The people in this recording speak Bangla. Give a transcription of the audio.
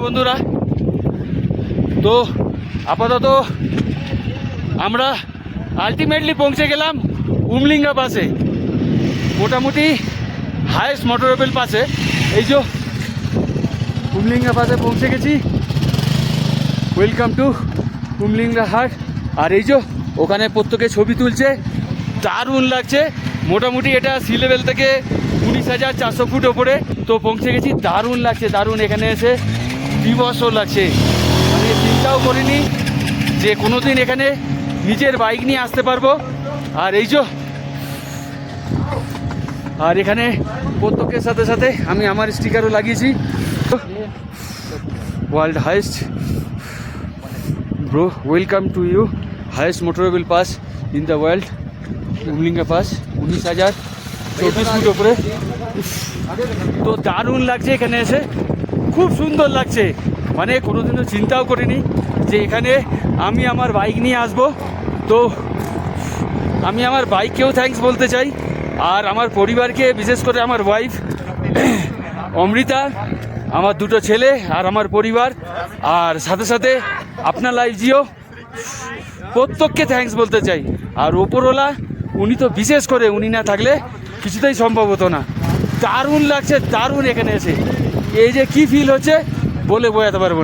বন্ধুরা, তো আপাতত আমরা আলটিমেটলি পৌঁছে গেলাম উমলিঙ্গা পাসে, মোটামুটি হায়েস্ট মোটরেবল পাসে। এই যে উমলিঙ্গা পাসে পৌঁছে গেছি। ওয়েলকাম টু উমলিঙ্গা হাট। আর এই যে ওখানে প্রত্যেকে ছবি তুলছে, দারুণ লাগছে। মোটামুটি এটা সি লেভেল থেকে 19,400 ফুট ওপরে তো পৌঁছে গেছি। দারুণ লাগছে, দারুণ। এখানে এসে বিভৎস লাগছে, মানে চিন্তাও করিনি যে কোনো দিন এখানে নিজের বাইক নিয়ে আসতে পারবো। আর এই যে আর এখানে প্রত্যেকের সাথে সাথে আমি আমার স্টিকারও লাগিয়েছি। World highest bro, welcome to you, highest motorable pass in the world, Umlingla pass, 19,024 feet ওপরে। তো দারুণ লাগছে এখানে এসে, খুব সুন্দর লাগছে। মানে কোনোদিনও চিন্তাও করিনি যে এখানে আমি আমার বাইক নিয়ে আসবো। তো আমি আমার বাইককেও থ্যাঙ্কস বলতে চাই, আর আমার পরিবারকে, বিশেষ করে আমার ওয়াইফ অমৃতা, আমার দুটো ছেলে আর আমার পরিবার, আর সাথে সাথে আপনার লাইফ জিও, প্রত্যেককে থ্যাঙ্কস বলতে চাই। আর ওপরওয়ালা উনি তো বিশেষ করে, উনি না থাকলে কিছুতেই সম্ভব হতো না। দারুণ লাগছে, দারুণ। এখানে এসে এই যে কি ফিল হচ্ছে বলে বোঝাতে পারবো না।